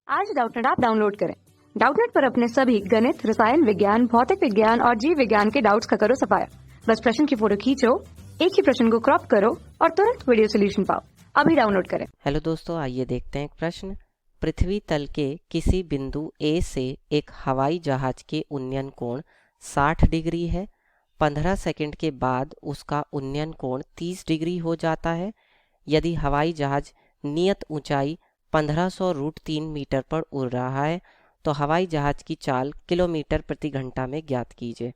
आज Doubtnut app download करें। Doubtnut पर अपने सभी गणित, रसायन विज्ञान, भौतिक विज्ञान और जीव विज्ञान के डाउट्स का करो सफाया। बस प्रश्न की फोटो खींचो, एक ही प्रश्न को क्रॉप करो और तुरंत वीडियो सोल्यूशन पाओ। अभी डाउनलोड करें। हेलो दोस्तों, आइए देखते हैं एक प्रश्न। पृथ्वी तल के किसी बिंदु A से एक हवाई जहाज के उन्नयन कोण 60 डिग्री है। 15 सेकंड के बाद उसका उन्नयन कोण 30 डिग्री हो जाता है। यदि हवाई जहाज नियत ऊंचाई 1500√3 मीटर पर उड़ रहा है तो हवाई जहाज की चाल किलोमीटर प्रति घंटा में ज्ञात कीजिए।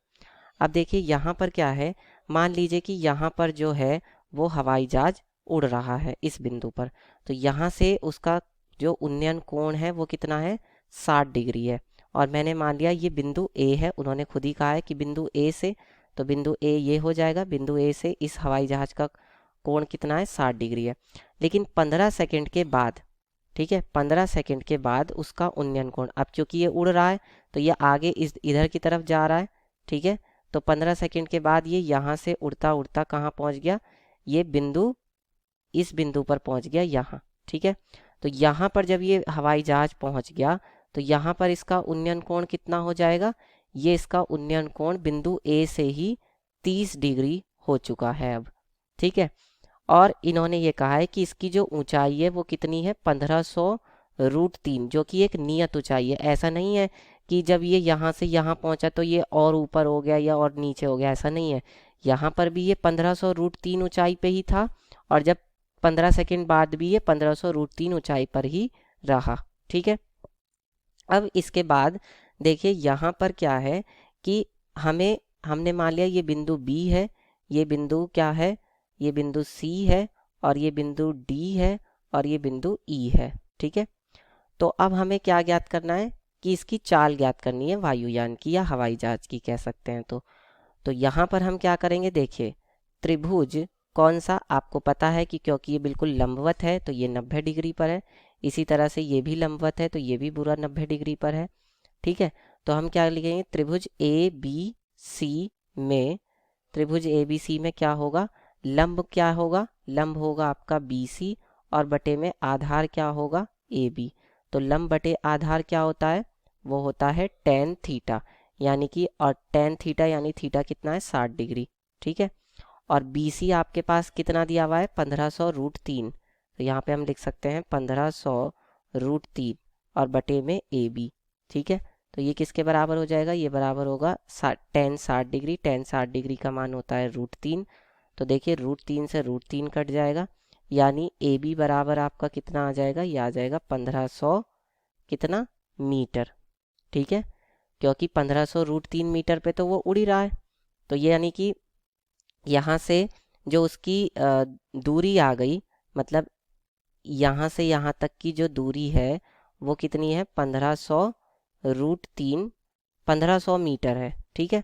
अब देखिए यहाँ पर क्या है, मान लीजिए कि यहाँ पर जो है वो हवाई जहाज उड़ रहा है इस बिंदु पर, तो यहाँ से उसका जो उन्नयन कोण है वो कितना है, 60 डिग्री है। और मैंने मान लिया ये बिंदु ए है, उन्होंने खुद ही कहा है कि बिंदु ए से, तो बिंदु ए ये हो जाएगा। बिंदु ए से इस हवाई जहाज का कोण कितना है, 60 डिग्री है। लेकिन 15 सेकंड के बाद, ठीक है, 15 सेकंड के बाद उसका उन्नयन कोण, अब क्योंकि ये उड़ रहा है तो ये आगे इधर की तरफ जा रहा है, ठीक है। तो 15 सेकंड के बाद ये यहाँ से उड़ता उड़ता कहाँ पहुँच गया, ये बिंदु, इस बिंदु पर पहुँच गया यहाँ, ठीक है। तो यहाँ पर जब ये हवाई जहाज पहुँच गया तो यहाँ पर इसका उन्नयन कोण कितना हो जाएगा, ये इसका उन्नयन कोण बिंदु ए से ही 30 डिग्री हो चुका है अब, ठीक है। और इन्होंने ये कहा है कि इसकी जो ऊंचाई है वो कितनी है, 1500√3, जो कि एक नियत ऊंचाई है। ऐसा नहीं है कि जब ये यहाँ से यहाँ पहुँचा तो ये और ऊपर हो गया या और नीचे हो गया, ऐसा नहीं है। यहाँ पर भी ये 1500√3 ऊंचाई पे ही था और जब 15 सेकंड बाद भी ये 1500√3 ऊंचाई पर ही रहा, ठीक है। अब इसके बाद देखिए यहाँ पर क्या है कि हमने मान लिया ये बिंदु बी है, ये बिंदु क्या है, ये बिंदु सी है और ये बिंदु डी है और ये बिंदु ई है, ठीक है। तो अब हमें क्या ज्ञात करना है कि इसकी चाल ज्ञात करनी है, वायुयान की या हवाई जहाज की कह सकते हैं। तो यहाँ पर हम क्या करेंगे, देखिए त्रिभुज कौन सा आपको पता है कि क्योंकि ये बिल्कुल लंबवत है तो ये 90 डिग्री पर है, इसी तरह से ये भी लंबवत है तो ये भी पूरा 90 डिग्री पर है, ठीक है। तो हम क्या लिखेंगे, त्रिभुज ए बी सी में, त्रिभुज ए बी सी में क्या होगा, लंब क्या होगा, लंब होगा आपका बी सी और बटे में आधार क्या होगा, ए बी। तो लंब बटे आधार क्या होता है, वो होता है tan थीटा, यानी कि, और tan थीटा यानी थीटा कितना है, 60 डिग्री, ठीक है। और बी सी आपके पास कितना दिया हुआ है, 1500√3, तो यहाँ पे हम लिख सकते हैं 1500√3 और बटे में ए बी, ठीक है। तो ये किसके बराबर हो जाएगा, ये बराबर होगा tan 60 डिग्री, tan 60 डिग्री का मान होता है √3। तो देखिए √3 से √3 कट जाएगा, यानी ए बी बराबर आपका कितना आ जाएगा, ये आ जाएगा 1500 कितना मीटर, ठीक है। क्योंकि 1500√3 मीटर पे तो वो उड़ ही रहा है, तो ये यानी कि यहाँ से जो उसकी दूरी आ गई, मतलब यहाँ से यहाँ तक की जो दूरी है वो कितनी है, 1500√3, 1500 मीटर है, ठीक है।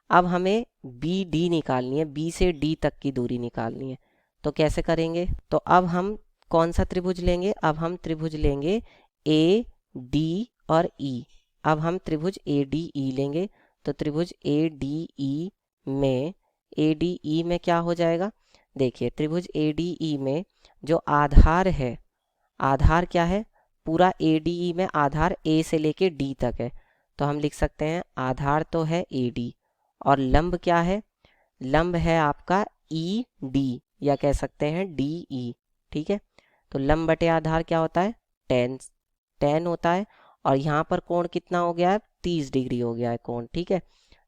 अब हमें बी डी निकालनी है, बी से डी तक की दूरी निकालनी है। तो कैसे करेंगे, तो अब हम कौन सा त्रिभुज लेंगे, अब हम त्रिभुज लेंगे ए डी और ई। अब हम त्रिभुज ए डी ई लेंगे, तो त्रिभुज ए डी ई में, ए डी ई में क्या हो जाएगा, देखिए त्रिभुज ए डी ई में जो आधार है, आधार क्या है, पूरा ए डी ई में आधार ए से लेके डी तक है, तो हम लिख सकते हैं आधार तो है ए डी और लंब क्या है, लंब है आपका ई डी या कह सकते हैं डी ई, ठीक है। तो लंब बटे आधार क्या होता है, tan होता है और यहाँ पर कोण कितना हो गया है, 30 डिग्री हो गया है कोण, ठीक है।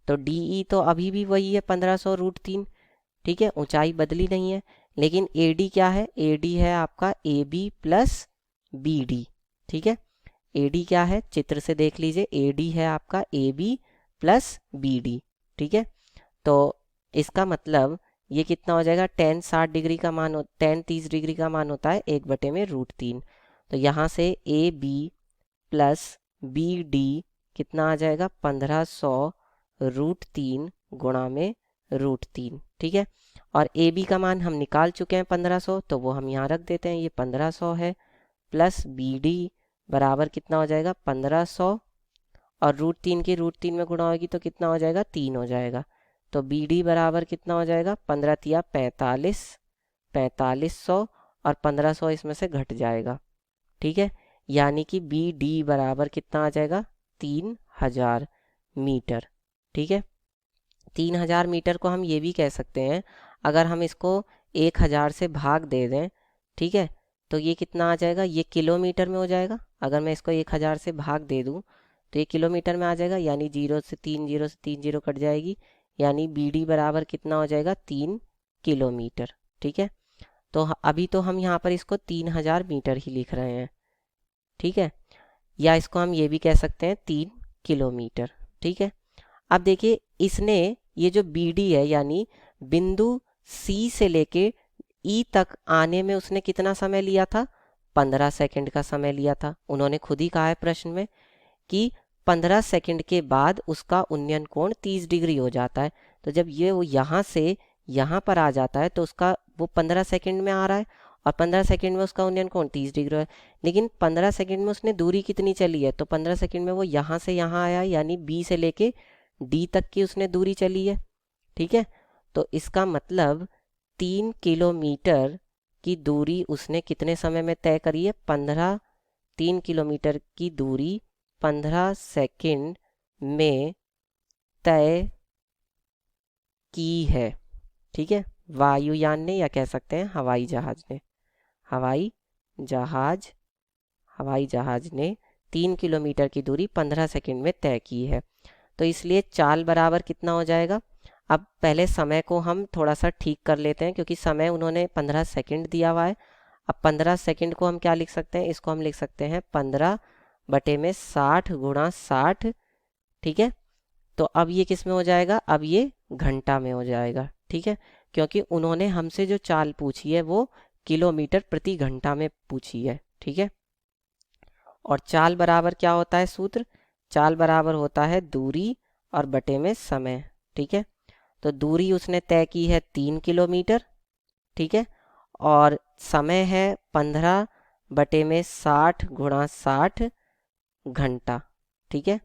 तो डी ई तो अभी भी वही है 1500√3, ठीक है, ऊंचाई बदली नहीं है। लेकिन ए डी क्या है, ए डी है आपका A B plus B D, ठीक है। ए डी क्या है, चित्र से देख लीजिए, ए डी है आपका A B plus B D, ठीक है। तो इसका मतलब ये कितना हो जाएगा, tan 60 डिग्री का मान, tan 30 डिग्री का मान होता है 1/√3। तो यहाँ से A B plus B D कितना आ जाएगा, 1500√3 गुणा में √3, ठीक है। और ए बी का मान हम निकाल चुके हैं 1500, तो वो हम यहाँ रख देते हैं, ये 1500 है, प्लस बी डी बराबर कितना हो जाएगा, 1500 और √3 की √3 में गुणा होगी तो कितना हो जाएगा, 3 हो जाएगा। तो बी डी बराबर कितना हो जाएगा, 15 तिया 45, 4500 और 1500 इसमें से घट जाएगा, ठीक है। यानी कि बी डी बराबर कितना आ जाएगा 3000 मीटर। ठीक है, 3000 मीटर को हम ये भी कह सकते हैं, अगर हम इसको 1000 से भाग दे दें, ठीक है, तो ये कितना आ जाएगा, ये किलोमीटर में हो जाएगा। अगर मैं इसको 1000 से भाग दे दूं तो ये किलोमीटर में आ जाएगा, यानी 0 से 3 0 कट जाएगी, यानी बी डी बराबर कितना हो जाएगा 3 किलोमीटर। ठीक है, तो अभी तो हम यहाँ पर इसको 3000 मीटर ही लिख रहे हैं। ठीक है, या इसको हम ये भी कह सकते हैं 3 किलोमीटर। ठीक है, अब देखिए इसने ये जो बी डी है यानी बिंदु सी से लेके ई तक आने में उसने कितना समय लिया था, 15 सेकंड का समय लिया था। उन्होंने खुद ही कहा है प्रश्न में कि 15 सेकंड के बाद उसका उन्नयन कोण 30 डिग्री हो जाता है। तो जब ये वो यहाँ से यहाँ पर आ जाता है तो उसका वो 15 सेकंड में आ रहा है और 15 सेकंड में उसका उन्नयन कोण 30 डिग्री है। लेकिन 15 सेकंड में उसने दूरी कितनी चली है, तो 15 सेकंड में वो यहाँ से यहाँ आया, यानी बी से लेके डी तक की उसने दूरी चली है। ठीक है, तो इसका मतलब 3 किलोमीटर की दूरी उसने कितने समय में तय करी है, 3 किलोमीटर की दूरी 15 सेकंड में तय की है। ठीक है, वायुयान ने, या कह सकते हैं हवाई जहाज ने, हवाई जहाज ने 3 किलोमीटर की दूरी 15 सेकंड में तय की है। तो इसलिए चाल बराबर कितना हो जाएगा, अब पहले समय को हम थोड़ा सा ठीक कर लेते हैं, क्योंकि समय उन्होंने 15 सेकंड दिया हुआ है। अब 15 सेकंड को हम क्या लिख सकते हैं, इसको हम लिख सकते हैं 15 बटे में 60 गुणा 60। ठीक है, तो अब ये किस में हो जाएगा, अब ये घंटा में हो जाएगा। ठीक है, क्योंकि उन्होंने हमसे जो चाल पूछी है वो किलोमीटर प्रति घंटा में पूछी है। ठीक है, और चाल बराबर क्या होता है सूत्र, चाल बराबर होता है दूरी और बटे में समय। ठीक है, तो दूरी उसने तय की है 3 किलोमीटर। ठीक है, और समय है 15 बटे में 60 गुणा 60 घंटा। ठीक है,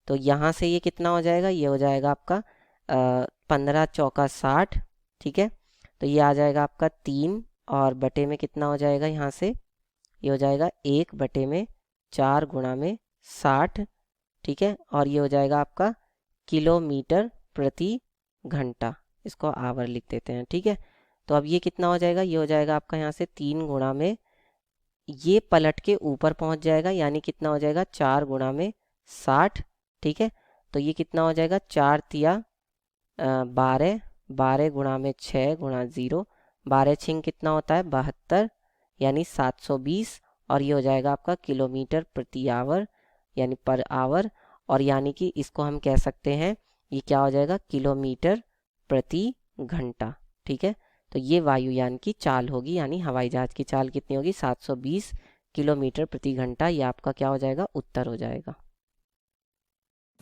तो यहाँ से ये कितना हो जाएगा, ये हो जाएगा आपका 15 चौका 60। ठीक है, तो ये आ जाएगा आपका 3 और बटे में कितना हो जाएगा, यहाँ से ये हो जाएगा 1 बटे में 4 गुणा में 60। ठीक है, और ये हो जाएगा आपका किलोमीटर प्रति घंटा, इसको आवर लिख देते हैं। ठीक है, तो अब ये कितना हो जाएगा, ये हो जाएगा आपका यहाँ से 3 गुणा में, ये पलट के ऊपर पहुँच जाएगा, यानी कितना हो जाएगा 4 गुणा में 60। ठीक है, तो ये कितना हो जाएगा 4 तिया 12, 12 गुणा में 6 गुणा 0, 12 छिंग कितना होता है 72, यानी 720, और ये हो जाएगा आपका किलोमीटर प्रति आवर यानी पर आवर, और यानी कि इसको हम कह सकते हैं ये क्या हो जाएगा, किलोमीटर प्रति घंटा। ठीक है, तो ये वायुयान की चाल होगी, यानी हवाई जहाज की चाल कितनी होगी 720 किलोमीटर प्रति घंटा। ये आपका क्या हो जाएगा, उत्तर हो जाएगा।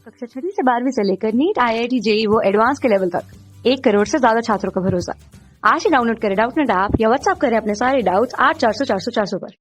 कक्षा 6 से 12वीं से लेकर नीट, IIT, JEE वो एडवांस के लेवल तक 1 करोड़ से ज्यादा छात्रों का भरोसा। आज ही डाउनलोड करें डाउटनेट ऐप या व्हाट्सएप करें अपने सारे डाउट्स 8400 400 400 पर।